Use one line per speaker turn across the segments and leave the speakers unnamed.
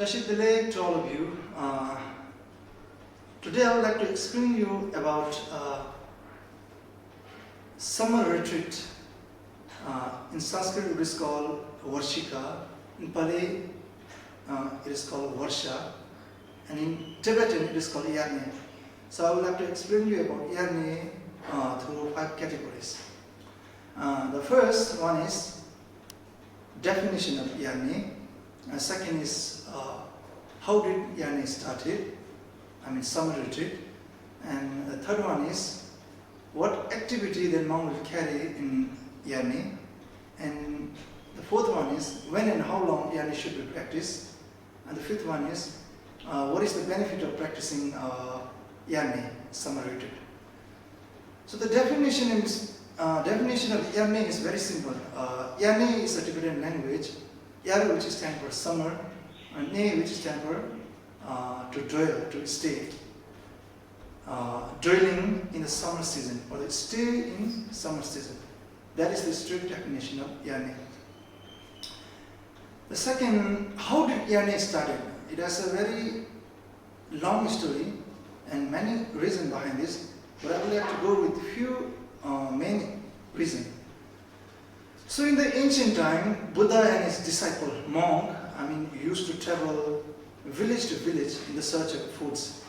Tashik Delay to all of you. Today I would like to explain you about summer retreat. In Sanskrit it is called Varshika, in Pali it is called Varsha, and in Tibetan it is called Yarne. So I would like to explain you about Yarne through 5 categories. The first one is definition of Yarne. Second is how did Yarne started, summer retreat. And the third one is what activity the monk will carry in Yarne. And the fourth one is when and how long Yarne should be practiced. And the fifth one is what is the benefit of practicing Yarne, summer retreat. So the definition of Yarne is very simple. Yarne is a Tibetan language. Yar, which is stand for summer, and Ne, which is stand for to dwell, to stay. Dwelling in the summer season, or stay in summer season. That is the strict definition of Yarne. The second, how did Yarne started? It has a very long story and many reasons behind this, but I would like to go with few main reasons. So in the ancient time, Buddha and his disciple, monk, used to travel village to village in the search of foods.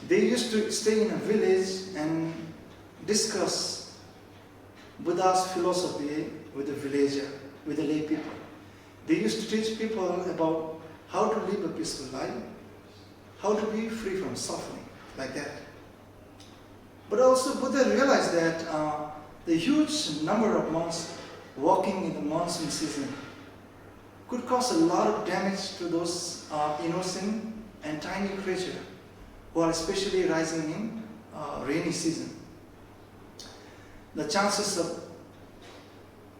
They used to stay in a village and discuss Buddha's philosophy with the villager, with the lay people. They used to teach people about how to live a peaceful life, how to be free from suffering, like that. But also Buddha realized that the huge number of monks walking in the monsoon season could cause a lot of damage to those innocent and tiny creatures who are especially rising in rainy season. The chances of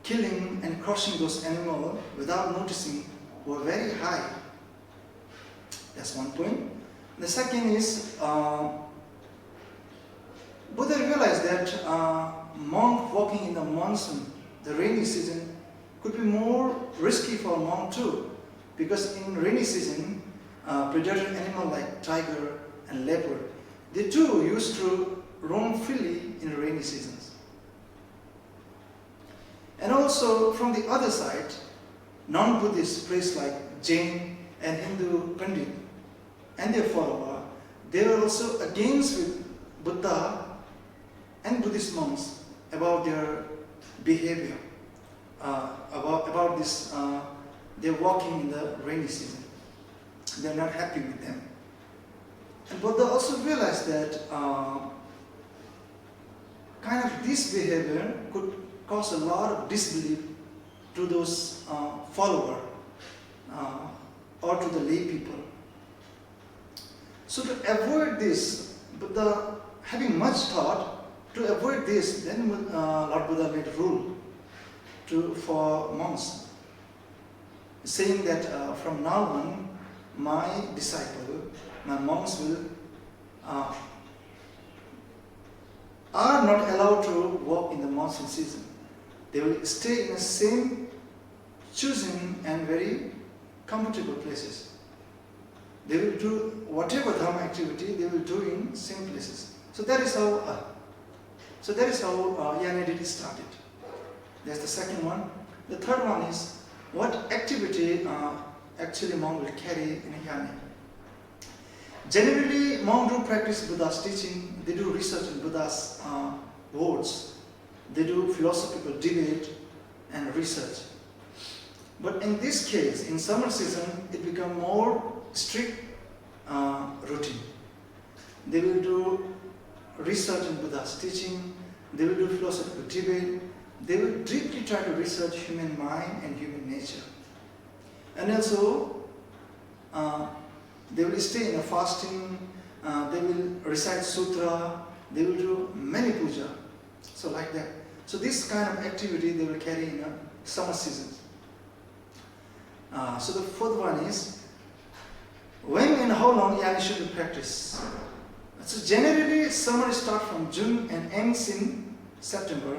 killing and crushing those animals without noticing were very high. That's one point. The second is Buddha realized that monk walking in the monsoon, the rainy season, could be more risky for a monk too, because in rainy season, predator animals like tiger and leopard, they too used to roam freely in rainy seasons. And also from the other side, non-Buddhist priests like Jain and Hindu Pandit and their follower, they were also against with Buddha and Buddhist monks about their behavior, about this, they're walking in the rainy season. They're not happy with them. And Buddha also realized that this behavior could cause a lot of disbelief to those followers or to the lay people. So to avoid this, Buddha, having much thought, to avoid this, then Lord Buddha made a rule for monks, saying that from now on, my disciple, my monks are not allowed to walk in the monsoon season. They will stay in the same chosen and very comfortable places. They will do whatever dharma activity they will do in same places. So that is how Yarne started. That's the second one. The third one is what activity actually monk will carry in Yarne. Generally, monks do practice Buddha's teaching. They do research in Buddha's words. They do philosophical debate and research. But in this case, in summer season, it becomes more strict routine. They will do research in Buddha's teaching. They will do philosophical debate. They will deeply try to research human mind and human nature. And also, they will stay in a fasting, they will recite sutra, they will do many puja. So like that. So this kind of activity they will carry in a summer season. So the fourth one is, when and how long Yarne should be practiced. So generally, summer starts from June and ends in September.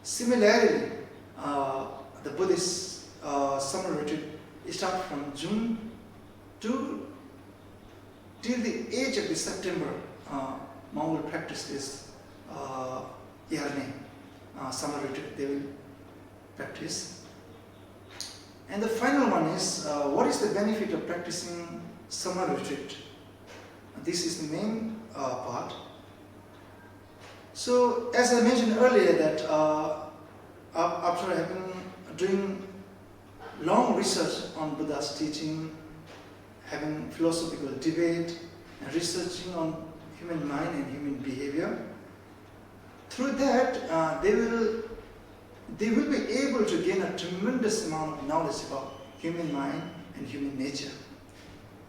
Similarly, the Buddhist summer retreat starts from June to till the age of the September, Mom will practice this Yarne summer retreat. They will practice. And the final one is what is the benefit of practicing summer retreat? This is the main part. So, as I mentioned earlier, that after doing long research on Buddha's teaching, having philosophical debate, and researching on human mind and human behavior, through that they will be able to gain a tremendous amount of knowledge about human mind and human nature.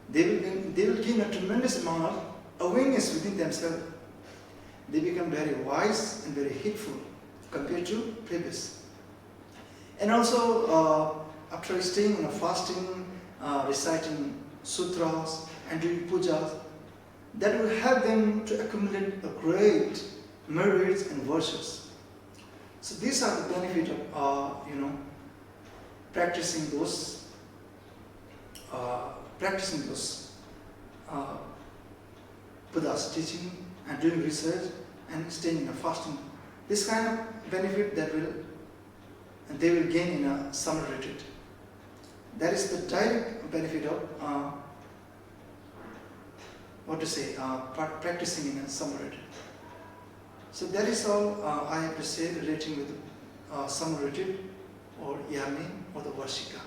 They will gain a tremendous amount of awareness within themselves. They become very wise and very heedful compared to previous. And also, after staying in a fasting, reciting sutras and doing pujas, that will help them to accumulate a great merits and virtues. So these are the benefit of practicing those Buddha's teaching and doing research and staying in a fasting. This kind of benefit they will gain in a summer retreat. That is the direct benefit of practicing in a summer retreat. So that is all I have to say relating with summer retreat or Yarne or the Varshika.